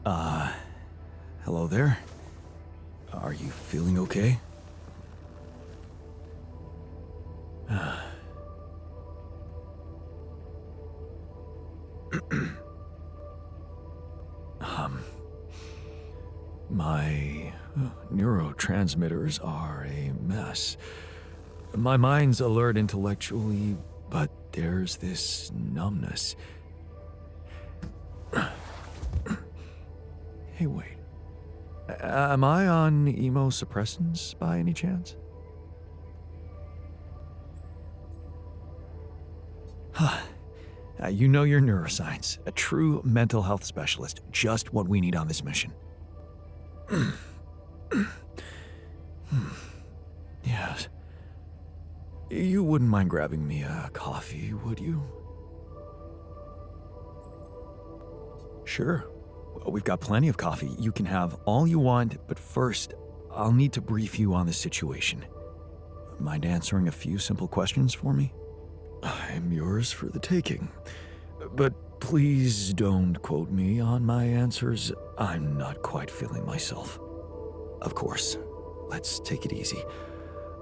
Uh, Hello there. Are you feeling okay? My neurotransmitters are a mess. My mind's alert intellectually, but there's this numbness. Hey, wait. Am I on immunosuppressants by any chance? You know your neuroscience. A true mental health specialist. Just what we need on this mission. Yes. You wouldn't mind grabbing me a coffee, would you? Sure. We've got plenty of coffee. You can have all you want, but first, I'll need to brief you on the situation. Mind answering a few simple questions for me? I'm yours for the taking. But please don't quote me on my answers. I'm not quite feeling myself. Of course. Let's take it easy.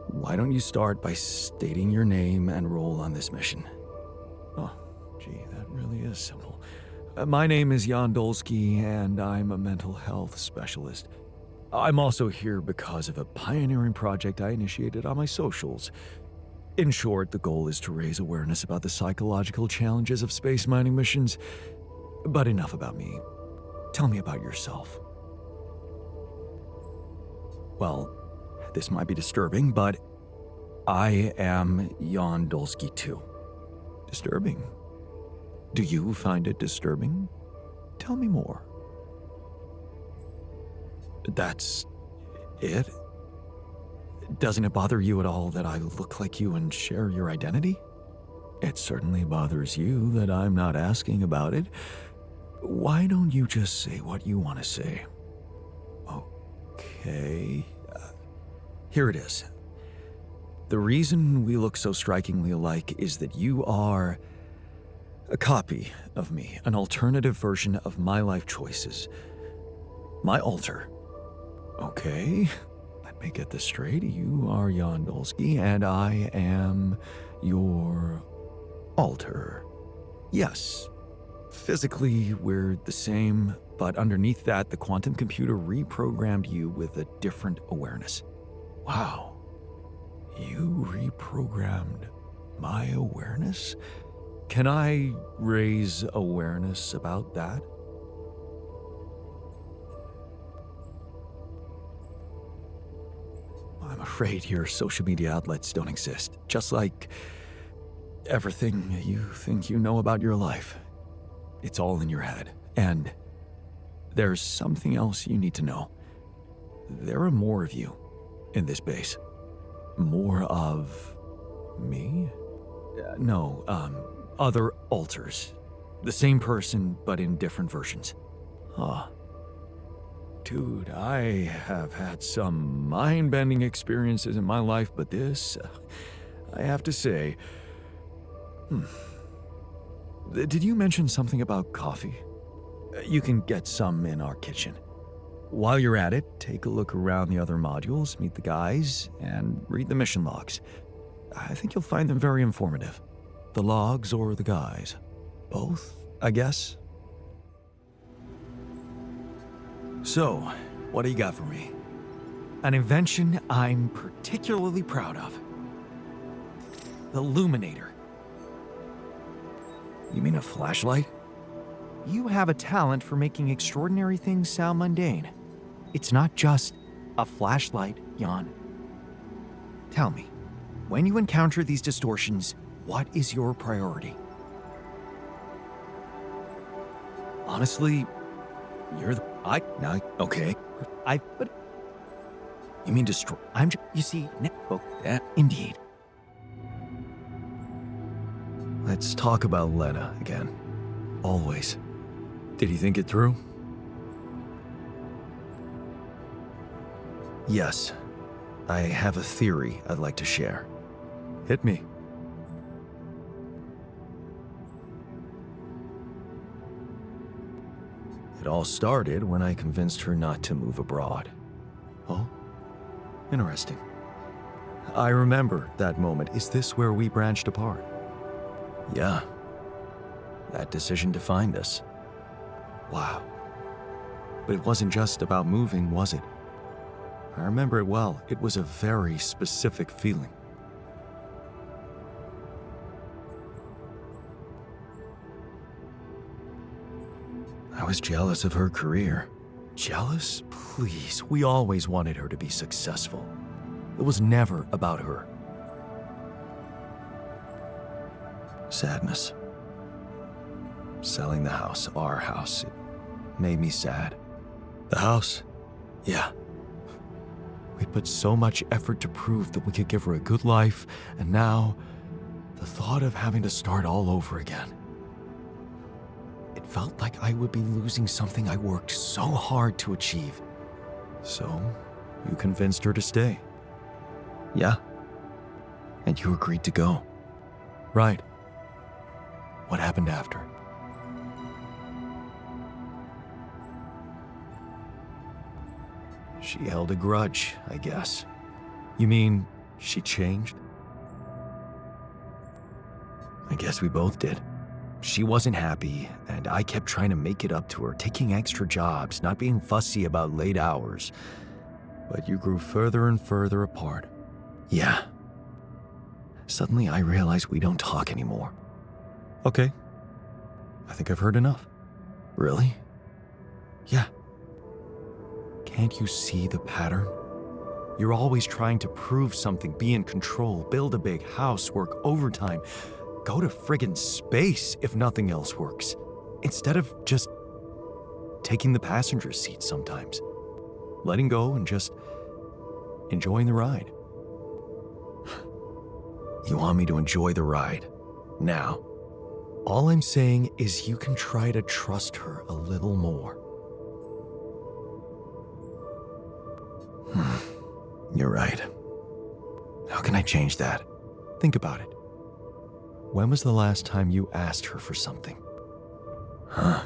Why don't you start by stating your name and role on this mission? Oh, gee, that really is simple. My name is Jan Dolsky, and I'm a mental health specialist. I'm also here because of a pioneering project I initiated on my socials. In short, the goal is to raise awareness about the psychological challenges of space mining missions. But enough about me. Tell me about yourself. Well, this might be disturbing, but I am Jan Dolsky too. Disturbing? Do you find it disturbing? Tell me more. That's it? Doesn't it bother you at all that I look like you and share your identity? It certainly bothers you that I'm not asking about it. Why don't you just say what you want to say? Okay. Here it is. The reason we look so strikingly alike is that you are a copy of me, an alternative version of my life choices. My alter. Okay, let me get this straight. You are Jan Dolsky, and I am your alter. Yes, physically we're the same, but underneath that, the quantum computer reprogrammed you with a different awareness. Wow. You reprogrammed my awareness? Can I raise awareness about that? I'm afraid your social media outlets don't exist, just like everything you think you know about your life. It's all in your head, and there's something else you need to know. There are more of you in this base. More of me? No, other alters. The same person, but in different versions. Huh. Dude, I have had some mind-bending experiences in my life, but this, I have to say... Did you mention something about coffee? You can get some in our kitchen. While you're at it, take a look around the other modules, meet the guys, and read the mission logs. I think you'll find them very informative. The logs or the guys? Both, I guess? So, what do you got for me? An invention I'm particularly proud of. The Luminator. You mean a flashlight? You have a talent for making extraordinary things sound mundane. It's not just a flashlight, Jan. Tell me, when you encounter these distortions, what is your priority? Honestly, you're the... okay. But... You mean destroy... you see... indeed. Let's talk about Lena again. Always. Did he think it through? Yes. I have a theory I'd like to share. Hit me. It It all started when I convinced her not to move abroad. Oh, interesting. I remember that moment. Is this where we branched apart? Yeah. That decision defined us. Wow. But it wasn't just about moving, was it? I remember it well. It was a very specific feeling. I was jealous of her career. Jealous? Please, we always wanted her to be successful. It was never about her. Sadness. Selling the house, our house, it made me sad. The house? Yeah. We put so much effort to prove that we could give her a good life, and now, the thought of having to start all over again. It felt like I would be losing something I worked so hard to achieve. So, you convinced her to stay? Yeah. And you agreed to go? Right. What happened after? She held a grudge, I guess. You mean she changed? I guess we both did. She wasn't happy, and I kept trying to make it up to her, taking extra jobs, not being fussy about late hours. But you grew further and further apart. Yeah. Suddenly I realized we don't talk anymore. Okay. I think I've heard enough. Really? Yeah. Can't you see the pattern? You're always trying to prove something, be in control, build a big house, work overtime, go to friggin' space if nothing else works, instead of just taking the passenger seat sometimes, letting go and just enjoying the ride. You want me to enjoy the ride now? All I'm saying is you can try to trust her a little more. You're right. How can I change that? Think about it. When was the last time you asked her for something? Huh?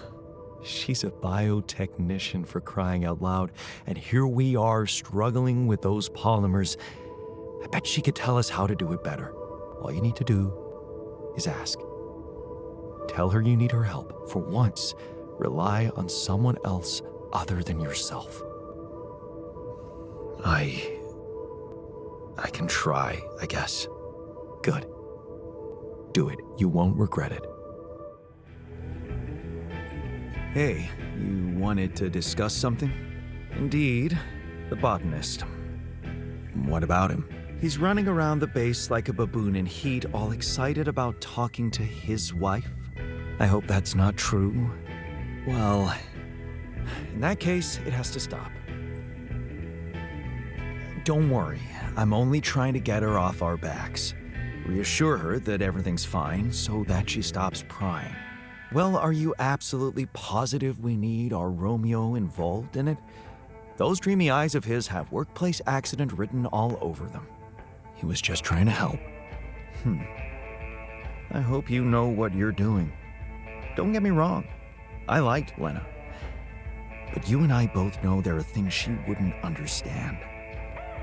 She's a biotechnician, for crying out loud, and here we are struggling with those polymers. I bet she could tell us how to do it better. All you need to do is ask. Tell her you need her help. For once, rely on someone else other than yourself. I can try, I guess. Good. Do it. You won't regret it. Hey, you wanted to discuss something? Indeed, the botanist. What about him? He's running around the base like a baboon in heat, all excited about talking to his wife. I hope that's not true. Well, in that case, it has to stop. Don't worry, I'm only trying to get her off our backs. Reassure her that everything's fine so that she stops prying. Well, are you absolutely positive we need our Romeo involved in it? Those dreamy eyes of his have workplace accident written all over them. He was just trying to help. I hope you know what you're doing. Don't get me wrong, I liked Lena. But you and I both know there are things she wouldn't understand.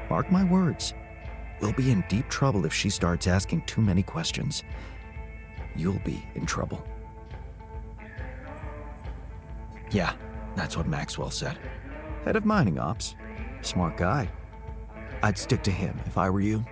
Mark my words, we'll be in deep trouble if she starts asking too many questions. You'll be in trouble. Yeah, that's what Maxwell said. Head of mining ops. Smart guy. I'd stick to him if I were you.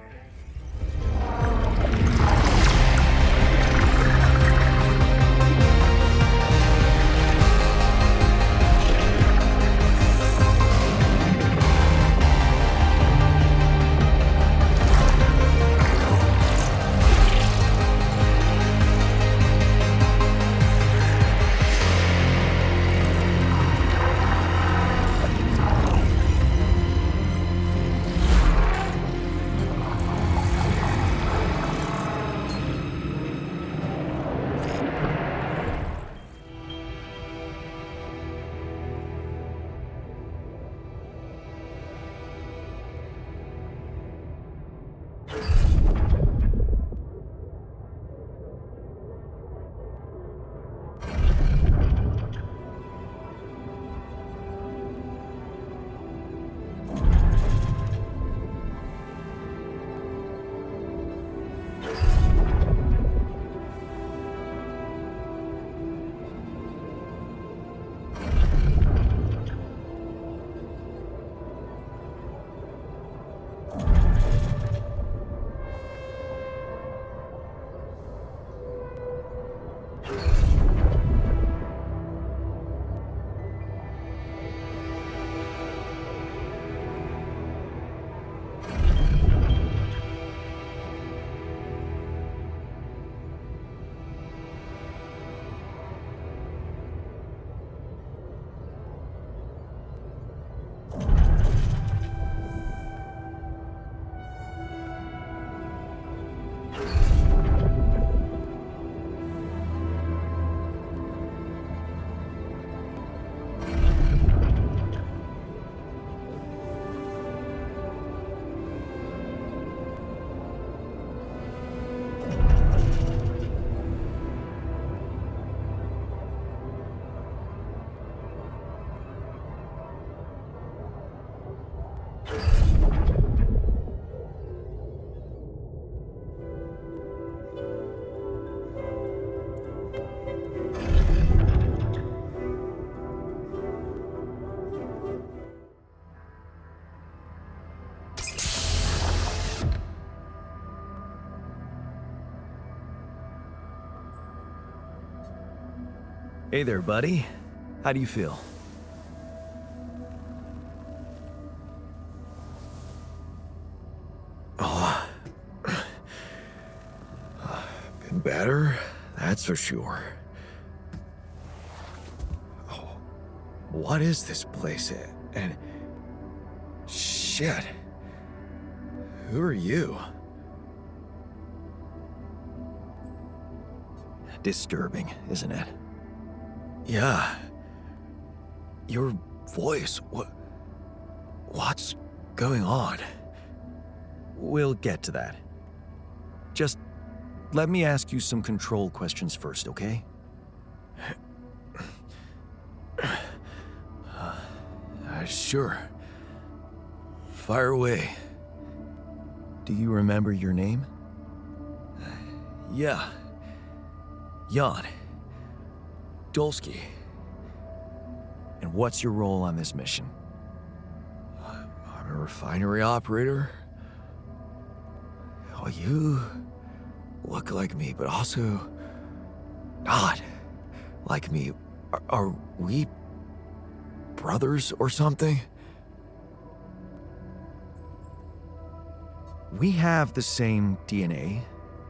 Hey there, buddy. How do you feel? Oh, been better, that's for sure. Oh, what is this place? And shit, who are you? Disturbing, isn't it? Yeah. Your voice, what's going on? We'll get to that. Just let me ask you some control questions first, okay? Sure. Fire away. Do you remember your name? Yeah. Jan. Dolsky. And what's your role on this mission? I'm a refinery operator. Oh, you look like me, but also not like me. Are we brothers or something? We have the same DNA,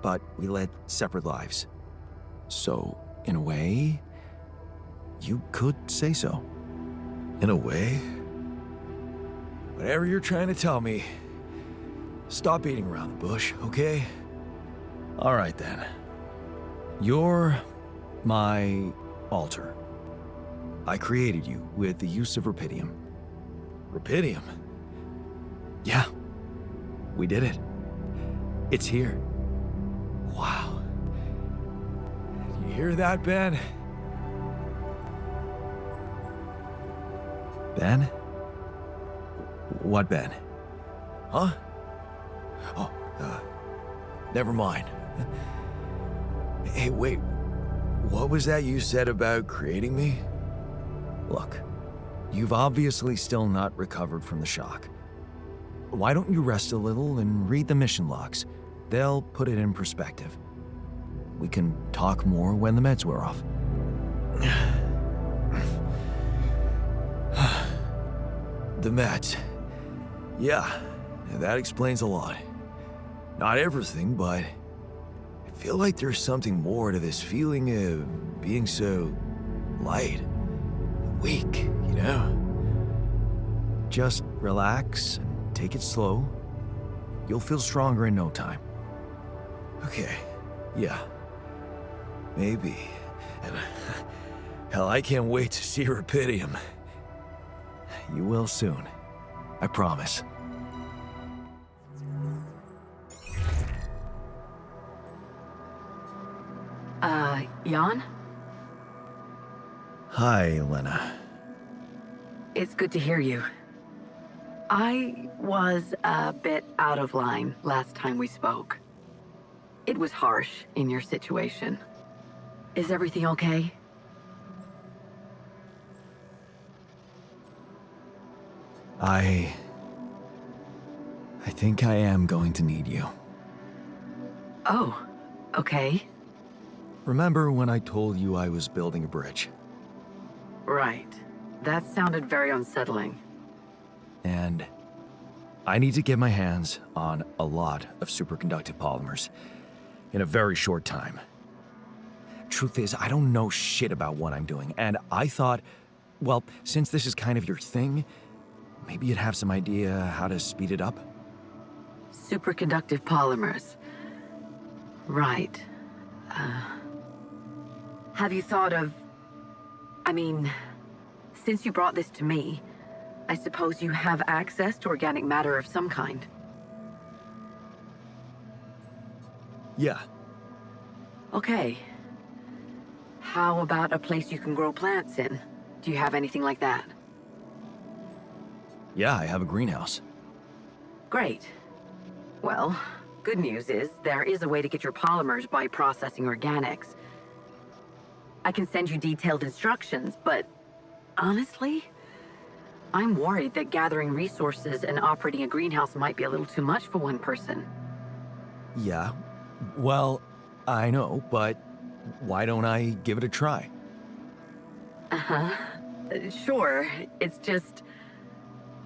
but we led separate lives. So, in a way, you could say so. In a way? Whatever you're trying to tell me, stop beating around the bush, okay? All right then. You're my alter. I created you with the use of Rapidium. Rapidium? Yeah. We did it. It's here. Wow. You hear that, Ben? Ben? What Ben? Huh? Oh, never mind. Hey, wait. What was that you said about creating me? Look, you've obviously still not recovered from the shock. Why don't you rest a little and read the mission logs? They'll put it in perspective. We can talk more when the meds wear off. The meds. Yeah, that explains a lot. Not everything, but I feel like there's something more to this feeling of being so light, weak, you know? Just relax and take it slow. You'll feel stronger in no time. Okay, yeah. Maybe. And hell, I can't wait to see Rapidium. You will soon. I promise. Jan? Hi, Elena. It's good to hear you. I was a bit out of line last time we spoke. It was harsh in your situation. Is everything okay? I think I am going to need you. Oh, okay. Remember when I told you I was building a bridge? Right. That sounded very unsettling. And I need to get my hands on a lot of superconductive polymers in a very short time. Truth is, I don't know shit about what I'm doing, and I thought, well, since this is kind of your thing, maybe you'd have some idea how to speed it up? Superconductive polymers. Right. Have you thought of... I mean, since you brought this to me, I suppose you have access to organic matter of some kind. Yeah. Okay. How about a place you can grow plants in? Do you have anything like that? Yeah, I have a greenhouse. Great. Well, good news is there is a way to get your polymers by processing organics. I can send you detailed instructions, but honestly, I'm worried that gathering resources and operating a greenhouse might be a little too much for one person. Yeah. Well, I know, but why don't I give it a try? Uh-huh. Sure, it's just...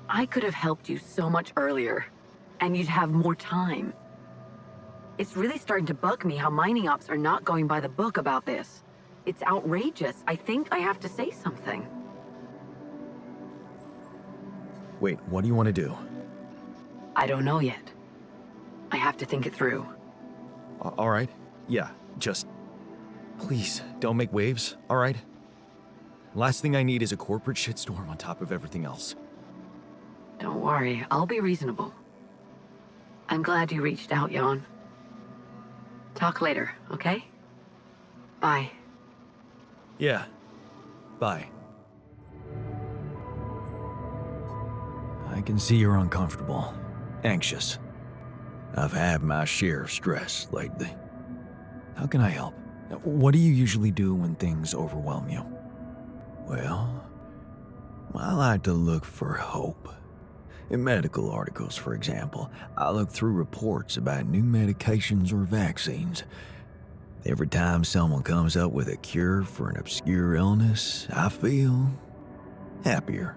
I could have helped you so much earlier, and you'd have more time. It's really starting to bug me how mining ops are not going by the book about this. It's outrageous. I think I have to say something. Wait, what do you want to do? I don't know yet. I have to think it through. All right. Yeah, just... Please, don't make waves, all right? Last thing I need is a corporate shitstorm on top of everything else. Don't worry, I'll be reasonable. I'm glad you reached out, Jan. Talk later, okay? Bye. Yeah. Bye. I can see you're uncomfortable, anxious. I've had my share of stress lately. How can I help? What do you usually do when things overwhelm you? Well, I like to look for hope. In medical articles, for example, I look through reports about new medications or vaccines. Every time someone comes up with a cure for an obscure illness, I feel happier.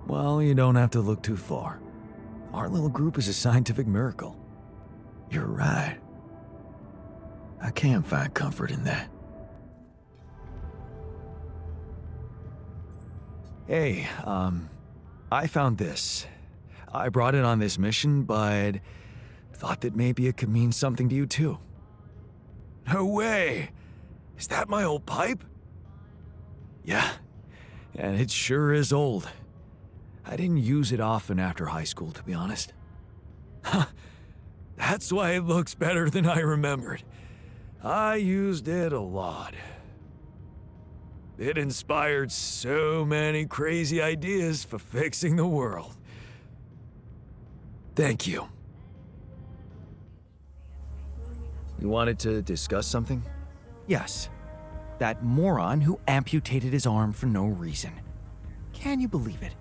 Well, you don't have to look too far. Our little group is a scientific miracle. You're right. I can find comfort in that. Hey, I found this. I brought it on this mission, but thought that maybe it could mean something to you too. No way! Is that my old pipe? Yeah, and it sure is old. I didn't use it often after high school, to be honest. Huh, that's why it looks better than I remembered. I used it a lot. It inspired so many crazy ideas for fixing the world. Thank you. You wanted to discuss something? Yes. That moron who amputated his arm for no reason. Can you believe it?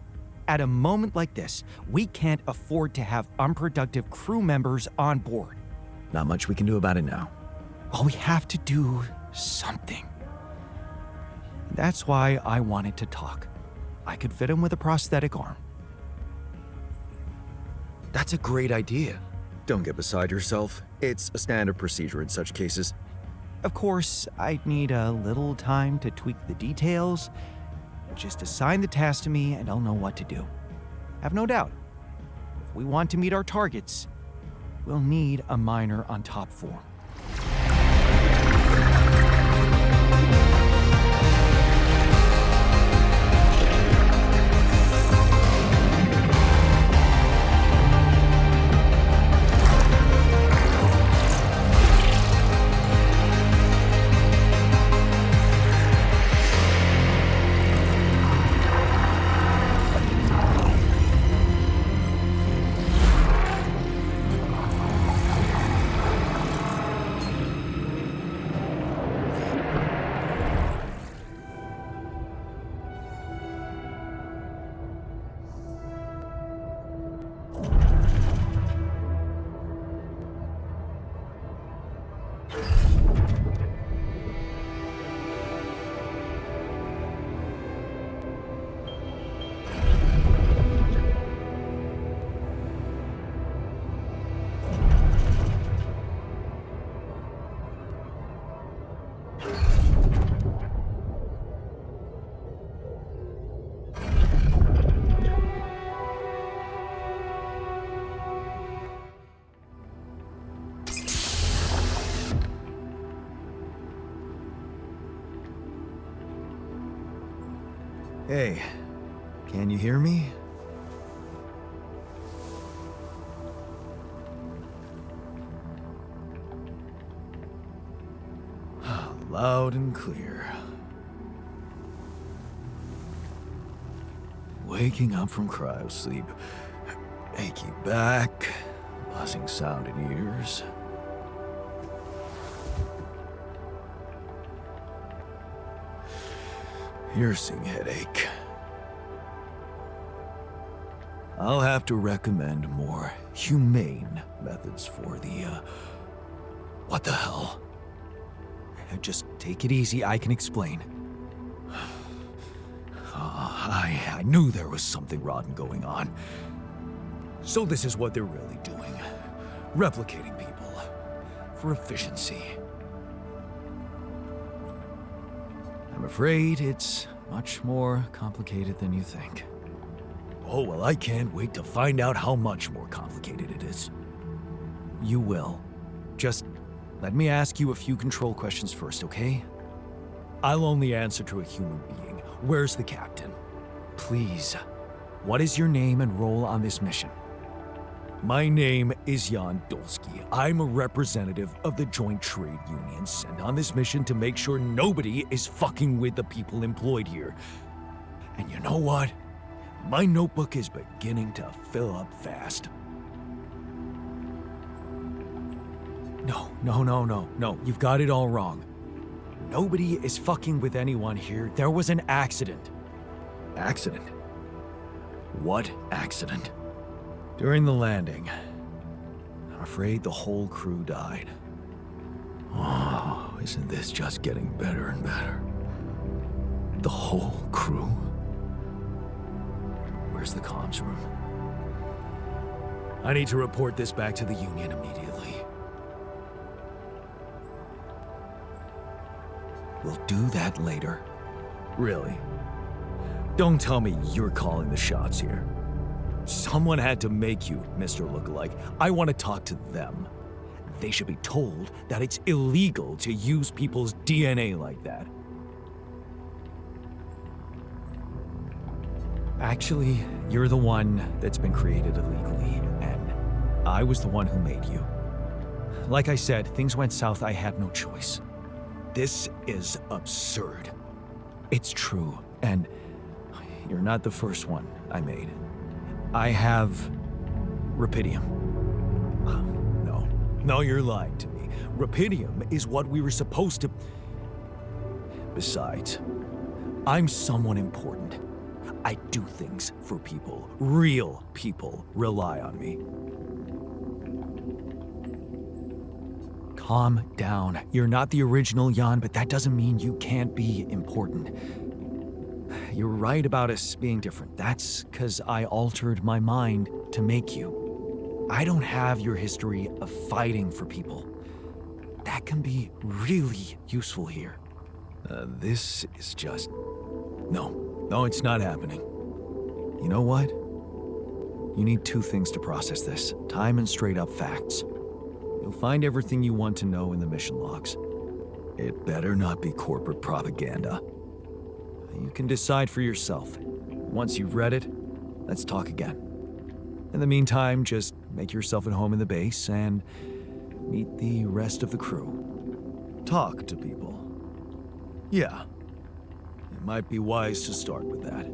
At a moment like this, we can't afford to have unproductive crew members on board. Not much we can do about it now. Well, we have to do something. That's why I wanted to talk. I could fit him with a prosthetic arm. That's a great idea. Don't get beside yourself. It's a standard procedure in such cases. Of course, I'd need a little time to tweak the details. Just assign the task to me and I'll know what to do. Have no doubt. If we want to meet our targets, we'll need a miner on top form. Hey, can you hear me? Loud and clear. Waking up from cryosleep, achy back, buzzing sound in ears. Piercing headache. I'll have to recommend more humane methods for What the hell? Just take it easy, I can explain. I knew there was something rotten going on. So this is what they're really doing. Replicating people. For efficiency. I'm afraid it's much more complicated than you think. Oh, well, I can't wait to find out how much more complicated it is. You will. Just let me ask you a few control questions first, okay? I'll only answer to a human being. Where's the captain? Please. What is your name and role on this mission? My name is Jan Dolsky. I'm a representative of the Joint Trade Union sent on this mission to make sure nobody is fucking with the people employed here. And you know what? My notebook is beginning to fill up fast. No, you've got it all wrong. Nobody is fucking with anyone here. There was an accident. Accident? What accident? During the landing, I'm afraid the whole crew died. Oh, isn't this just getting better and better? The whole crew? Where's the comms room? I need to report this back to the Union immediately. We'll do that later. Really? Don't tell me you're calling the shots here. Someone had to make you, Mr. Lookalike. I want to talk to them. They should be told that it's illegal to use people's DNA like that. Actually, you're the one that's been created illegally, and I was the one who made you. Like I said, things went south, I had no choice. This is absurd. It's true, and you're not the first one I made. I have Rapidium. No, you're lying to me. Rapidium is what we were supposed to... Besides, I'm someone important. I do things for people. Real people rely on me. Calm down. You're not the original Jan, but that doesn't mean you can't be important. You're right about us being different. That's because I altered my mind to make you. I don't have your history of fighting for people. That can be really useful here. This is just... No, it's not happening. You know what? You need two things to process this. Time and straight-up facts. You'll find everything you want to know in the mission logs. It better not be corporate propaganda. You can decide for yourself. Once you've read it, let's talk again. In the meantime, just make yourself at home in the base and meet the rest of the crew. Talk to people. Yeah, it might be wise to start with that.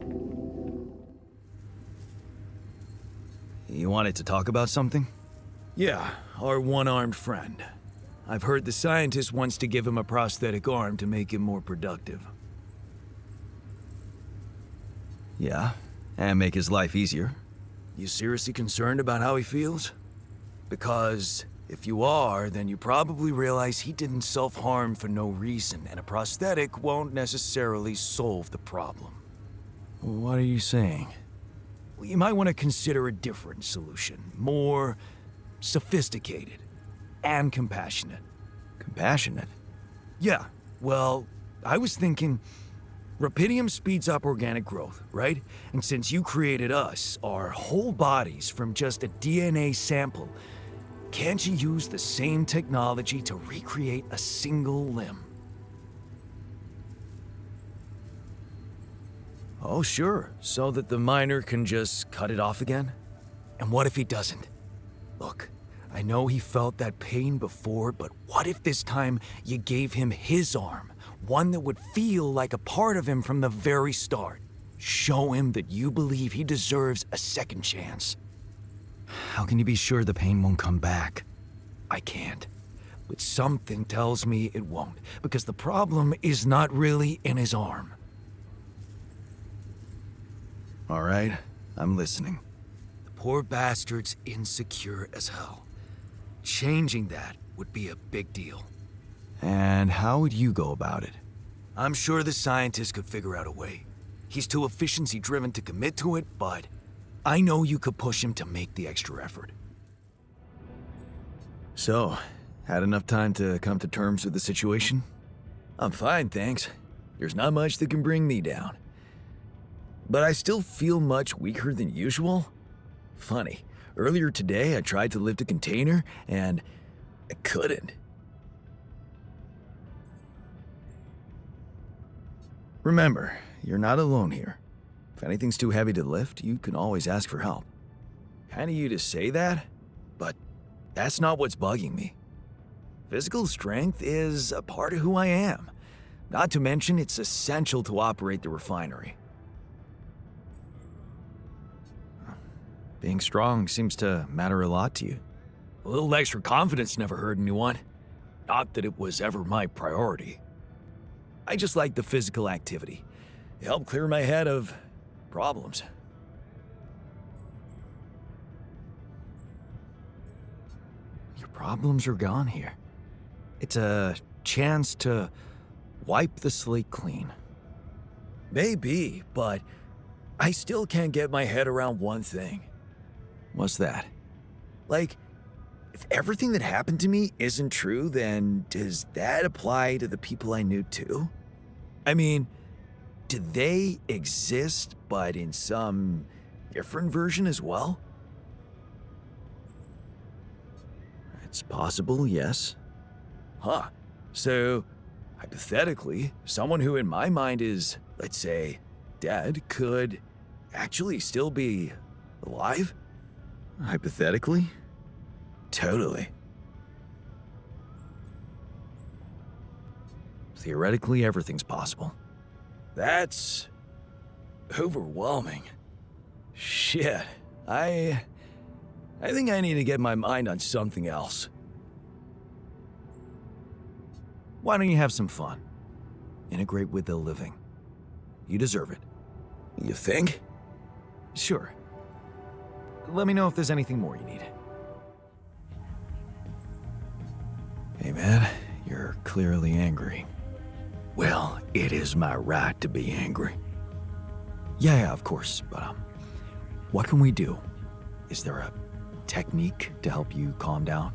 You wanted to talk about something? Yeah, our one-armed friend. I've heard the scientist wants to give him a prosthetic arm to make him more productive. Yeah, and make his life easier. You seriously concerned about how he feels? Because if you are, then you probably realize he didn't self-harm for no reason, and a prosthetic won't necessarily solve the problem. What are you saying? Well, you might want to consider a different solution, more sophisticated and compassionate. Compassionate? Yeah, well, I was thinking... Rapidium speeds up organic growth, right? And since you created us, our whole bodies from just a DNA sample, can't you use the same technology to recreate a single limb? Oh, sure, so that the miner can just cut it off again? And what if he doesn't? Look, I know he felt that pain before, but what if this time you gave him his arm? One that would feel like a part of him from the very start. Show him that you believe he deserves a second chance. How can you be sure the pain won't come back? I can't. But something tells me it won't, because the problem is not really in his arm. All right, I'm listening. The poor bastard's insecure as hell. Changing that would be a big deal. And how would you go about it? I'm sure the scientist could figure out a way. He's too efficiency-driven to commit to it, but I know you could push him to make the extra effort. So, had enough time to come to terms with the situation? I'm fine, thanks. There's not much that can bring me down. But I still feel much weaker than usual. Funny, earlier today I tried to lift a container and I couldn't. Remember, you're not alone here. If anything's too heavy to lift, you can always ask for help. Kind of you to say that, but that's not what's bugging me. Physical strength is a part of who I am. Not to mention, it's essential to operate the refinery. Being strong seems to matter a lot to you. A little extra confidence never hurt anyone. Not that it was ever my priority. I just like the physical activity. It helped clear my head of problems. Your problems are gone here. It's a chance to wipe the slate clean. Maybe, but I still can't get my head around one thing. What's that? Like, if everything that happened to me isn't true, then does that apply to the people I knew too? I mean, do they exist, but in some different version as well? It's possible, yes. Huh. So, hypothetically, someone who in my mind is, let's say, dead could actually still be alive? Hypothetically? Totally. Theoretically, everything's possible. That's overwhelming. Shit. I think I need to get my mind on something else. Why don't you have some fun? Integrate with the living. You deserve it. You think? Sure. Let me know if there's anything more you need. Hey man, you're clearly angry. Well, it is my right to be angry. Yeah, of course, but what can we do? Is there a technique to help you calm down?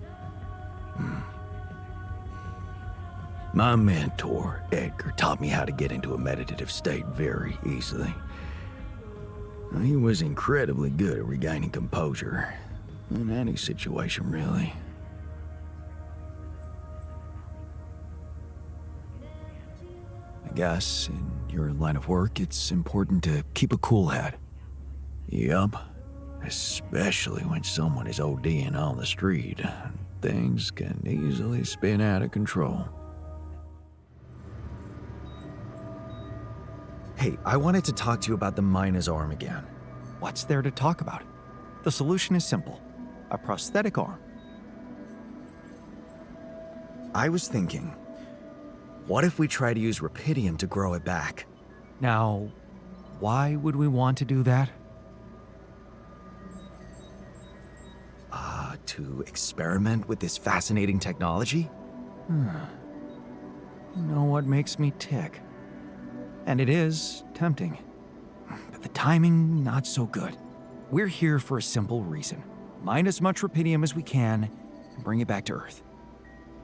My mentor, Edgar, taught me how to get into a meditative state very easily. He was incredibly good at regaining composure in any situation, really. I guess in your line of work, it's important to keep a cool head. Yup, especially when someone is ODing on the street. Things can easily spin out of control. Hey, I wanted to talk to you about the Mina's arm again. What's there to talk about? The solution is simple. A prosthetic arm. I was thinking, what if we try to use Rapidium to grow it back? Now, why would we want to do that? To experiment with this fascinating technology? You know what makes me tick? And it is tempting. But the timing, not so good. We're here for a simple reason. Mine as much Rapidium as we can and bring it back to Earth.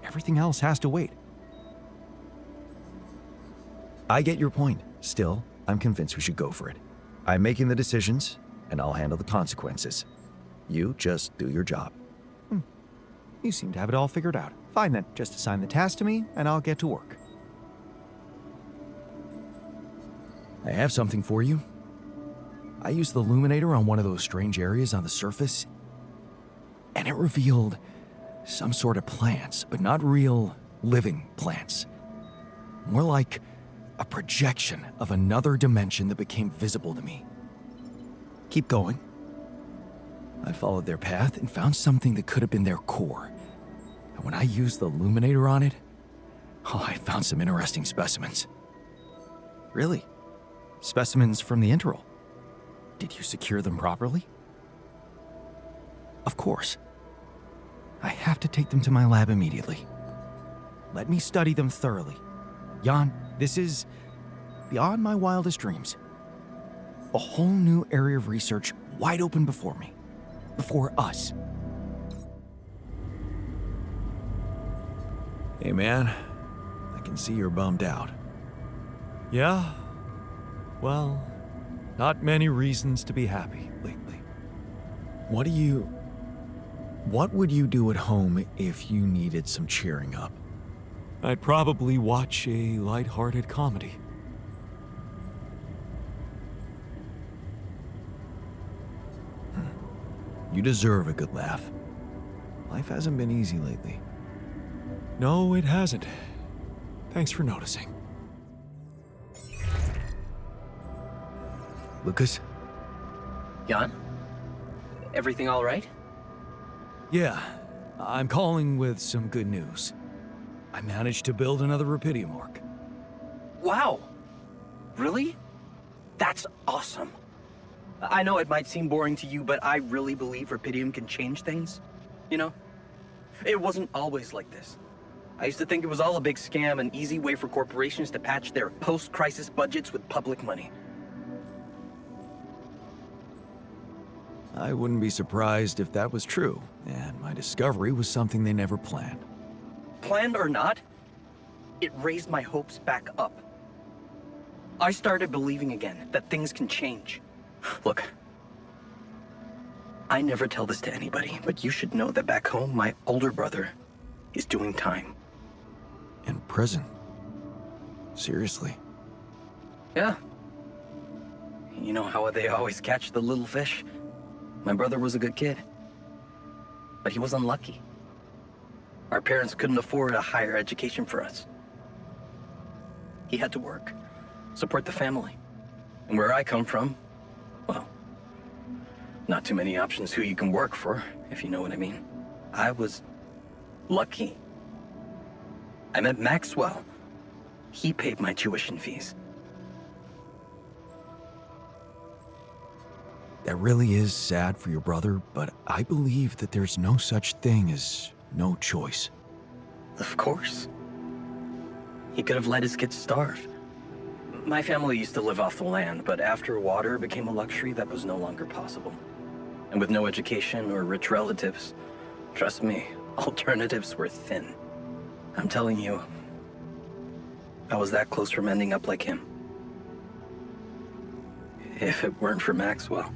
Everything else has to wait. I get your point. Still, I'm convinced we should go for it. I'm making the decisions, and I'll handle the consequences. You just do your job. You seem to have it all figured out. Fine then, just assign the task to me, and I'll get to work. I have something for you. I used the illuminator on one of those strange areas on the surface, and it revealed some sort of plants, but not real living plants. More like a projection of another dimension that became visible to me. Keep going. I followed their path and found something that could have been their core. And when I used the illuminator on it, I found some interesting specimens. Really? Specimens from the interval. Did you secure them properly? Of course. I have to take them to my lab immediately. Let me study them thoroughly. Jan, this is beyond my wildest dreams. A whole new area of research wide open before me. Before us. Hey man, I can see you're bummed out. Yeah? Well, not many reasons to be happy lately. What would you do at home if you needed some cheering up? I'd probably watch a lighthearted comedy. You deserve a good laugh. Life hasn't been easy lately. No, it hasn't. Thanks for noticing. Lucas? Jan? Everything all right? Yeah, I'm calling with some good news. I managed to build another Rapidium Orc. Wow! Really? That's awesome. I know it might seem boring to you, but I really believe Rapidium can change things. You know? It wasn't always like this. I used to think it was all a big scam, an easy way for corporations to patch their post-crisis budgets with public money. I wouldn't be surprised if that was true, and my discovery was something they never planned. Planned or not, it raised my hopes back up. I started believing again that things can change. Look, I never tell this to anybody, but you should know that back home, my older brother is doing time. In prison? Seriously? Yeah. You know how they always catch the little fish? My brother was a good kid, but he was unlucky. Our parents couldn't afford a higher education for us. He had to work, support the family. And where I come from, well, not too many options who you can work for, if you know what I mean. I was lucky. I met Maxwell. He paid my tuition fees. That really is sad for your brother, but I believe that there's no such thing as no choice. Of course. He could have let his kids starve. My family used to live off the land, but after water became a luxury, that was no longer possible. And with no education or rich relatives, trust me, alternatives were thin. I'm telling you, I was that close from ending up like him. If it weren't for Maxwell.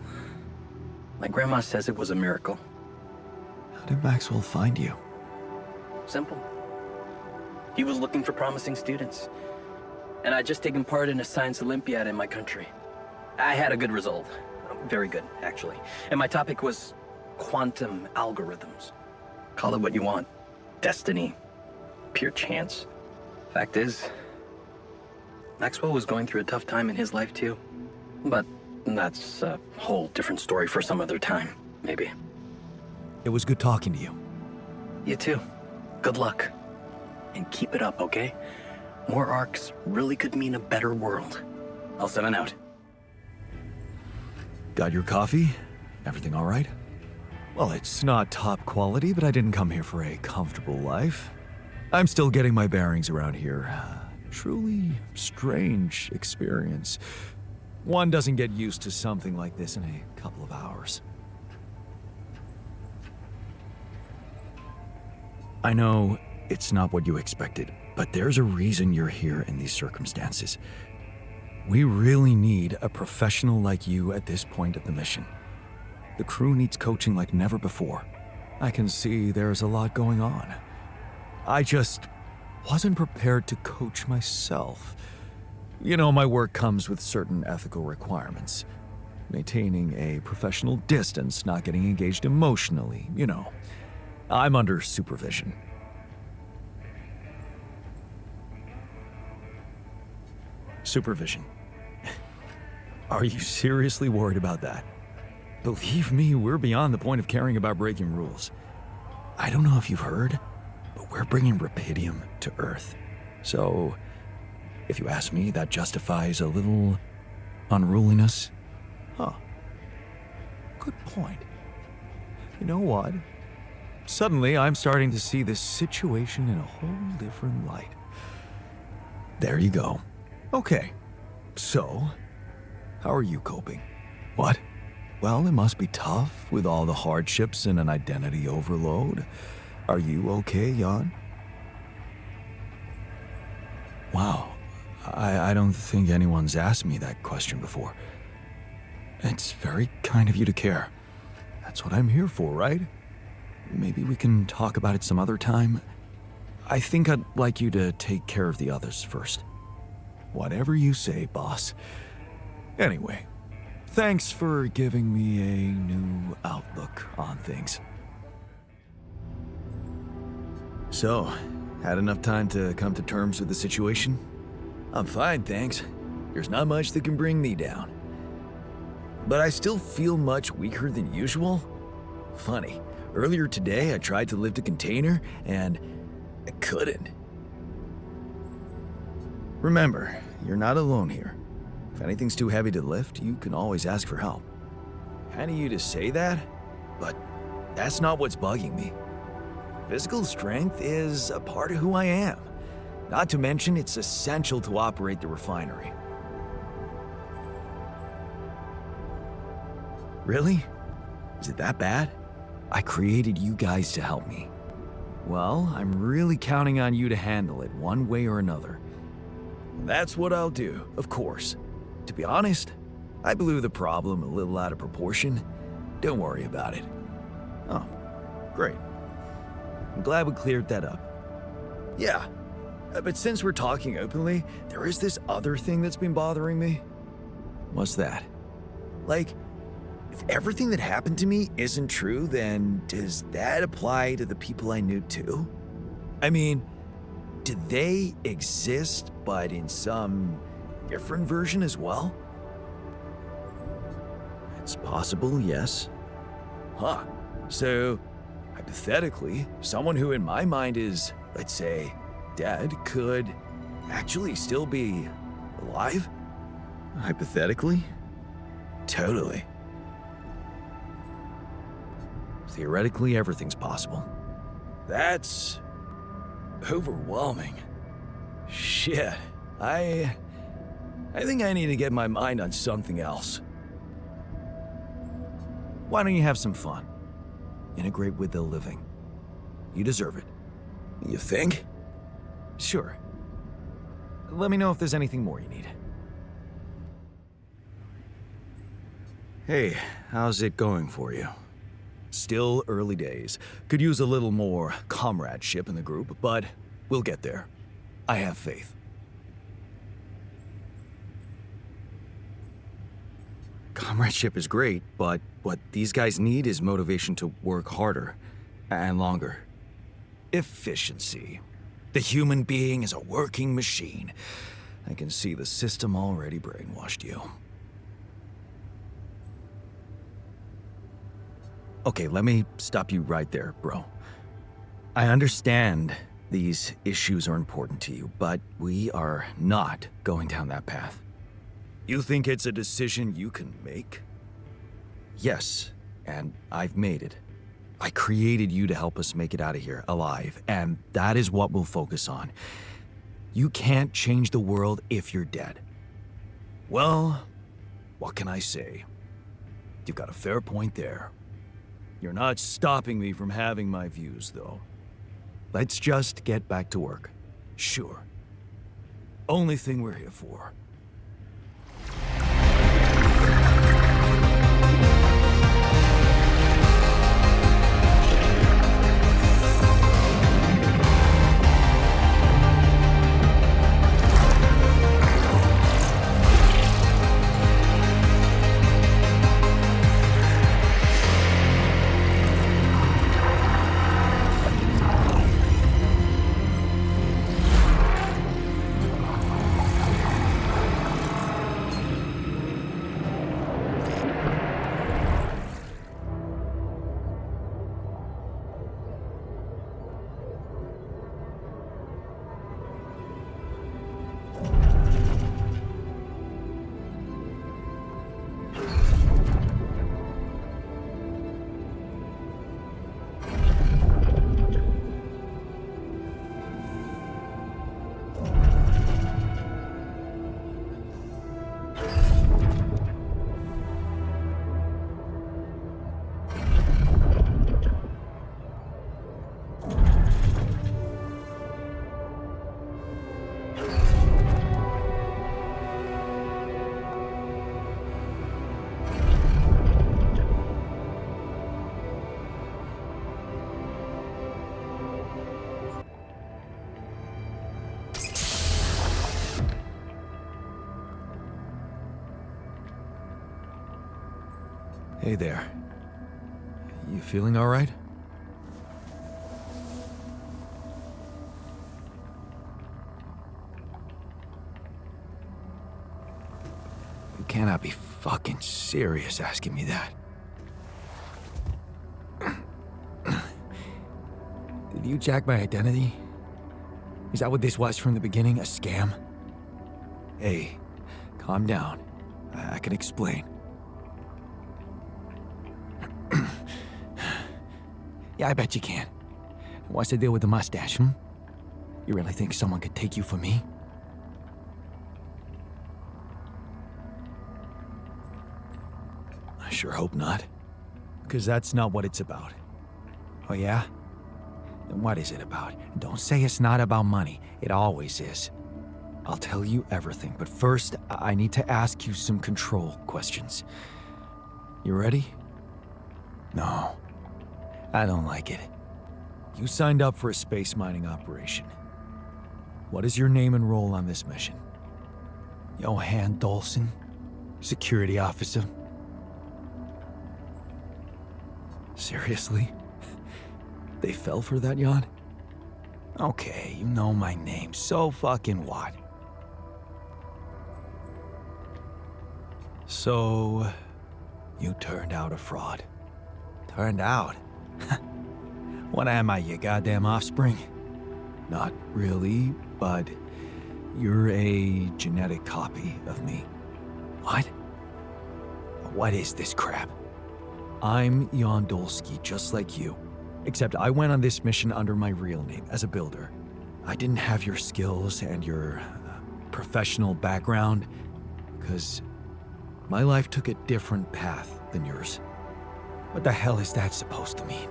My grandma says it was a miracle. How did Maxwell find you? Simple. He was looking for promising students. And I'd just taken part in a science Olympiad in my country. I had a good result. Very good, actually. And my topic was quantum algorithms. Call it what you want. Destiny. Pure chance. Fact is, Maxwell was going through a tough time in his life too. But that's a whole different story for some other time, maybe. It was good talking to you. You too. Good luck. And keep it up, okay? More arcs really could mean a better world. I'll 7 out. Got your coffee? Everything all right? Well, it's not top quality, but I didn't come here for a comfortable life. I'm still getting my bearings around here. Truly strange experience. One doesn't get used to something like this in a couple of hours. I know it's not what you expected, but there's a reason you're here in these circumstances. We really need a professional like you at this point of the mission. The crew needs coaching like never before. I can see there's a lot going on. I just wasn't prepared to coach myself. You know, my work comes with certain ethical requirements. Maintaining a professional distance, not getting engaged emotionally, you know. I'm under supervision. Supervision. Are you seriously worried about that? Believe me, we're beyond the point of caring about breaking rules. I don't know if you've heard, but we're bringing Rapidium to Earth. So, if you ask me, that justifies a little unruliness. Huh. Good point. You know what? Suddenly, I'm starting to see this situation in a whole different light. There you go. Okay, so, how are you coping? What? Well, it must be tough with all the hardships and an identity overload. Are you okay, Jan? Wow, I don't think anyone's asked me that question before. It's very kind of you to care. That's what I'm here for, right? Maybe we can talk about it some other time. I think I'd like you to take care of the others first. Whatever you say, boss. Anyway, thanks for giving me a new outlook on things. So, had enough time to come to terms with the situation? I'm fine, thanks. There's not much that can bring me down. But I still feel much weaker than usual. Funny, earlier today I tried to lift a container and I couldn't. Remember, you're not alone here. If anything's too heavy to lift, you can always ask for help. Kind of you to say that, but that's not what's bugging me. Physical strength is a part of who I am. Not to mention, it's essential to operate the refinery. Really? Is it that bad? I created you guys to help me. Well, I'm really counting on you to handle it one way or another. That's what I'll do, of course. To be honest, I blew the problem a little out of proportion. Don't worry about it. Oh, great. I'm glad we cleared that up. Yeah, but since we're talking openly, there is this other thing that's been bothering me. What's that? Like, if everything that happened to me isn't true, then does that apply to the people I knew too? I mean, do they exist, but in some different version as well? It's possible, yes. Huh. So, hypothetically, someone who in my mind is, let's say, dead could actually still be alive? Hypothetically? Totally. Theoretically, everything's possible. That's overwhelming. Shit. I think I need to get my mind on something else. Why don't you have some fun? Integrate with the living. You deserve it. You think? Sure. Let me know if there's anything more you need. Hey, how's it going for you? Still early days. Could use a little more comradeship in the group, but we'll get there. I have faith. Comradeship is great, but what these guys need is motivation to work harder and longer. Efficiency. The human being is a working machine. I can see the system already brainwashed you. Okay, let me stop you right there, bro. I understand these issues are important to you, but we are not going down that path. You think it's a decision you can make? Yes, and I've made it. I created you to help us make it out of here alive, and that is what we'll focus on. You can't change the world if you're dead. Well, what can I say? You've got a fair point there. You're not stopping me from having my views, though. Let's just get back to work. Sure. Only thing we're here for. Hey there. You feeling all right? You cannot be fucking serious asking me that. Did you jack my identity? Is that what this was from the beginning? A scam? Hey, calm down. I can explain. Yeah, I bet you can. What's the deal with the mustache, hmm? You really think someone could take you for me? I sure hope not. Because that's not what it's about. Oh yeah? Then what is it about? Don't say it's not about money. It always is. I'll tell you everything, but first, I need to ask you some control questions. You ready? No. I don't like it. You signed up for a space mining operation. What is your name and role on this mission? Johan Dolson, security officer. Seriously? They fell for that, Jan? Okay, you know my name, so fucking what? So, you turned out a fraud. Turned out? What am I, your goddamn offspring? Not really, but you're a genetic copy of me. What? What is this crap? I'm Jan Dolsky, just like you. Except I went on this mission under my real name, as a builder. I didn't have your skills and your professional background, because my life took a different path than yours. What the hell is that supposed to mean?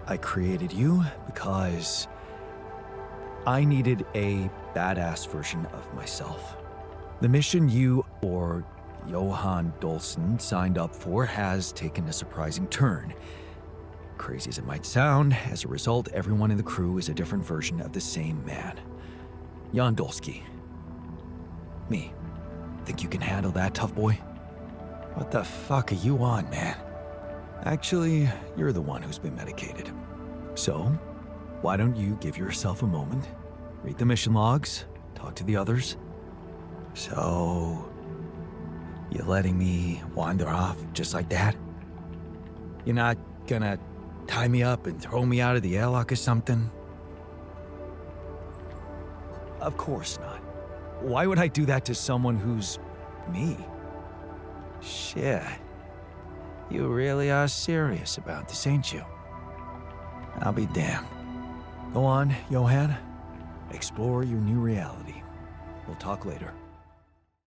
I created you because I needed a badass version of myself. The mission you, or Johan Dolson, signed up for has taken a surprising turn. Crazy as it might sound, as a result, everyone in the crew is a different version of the same man. Jan Dolsky. Me. Think you can handle that, tough boy? What the fuck are you on, man? Actually, you're the one who's been medicated. So, why don't you give yourself a moment, read the mission logs, talk to the others? So, you're letting me wander off just like that? You're not gonna tie me up and throw me out of the airlock or something? Of course not. Why would I do that to someone who's me? Shit. You really are serious about this, ain't you? I'll be damned. Go on, Johan. Explore your new reality. We'll talk later.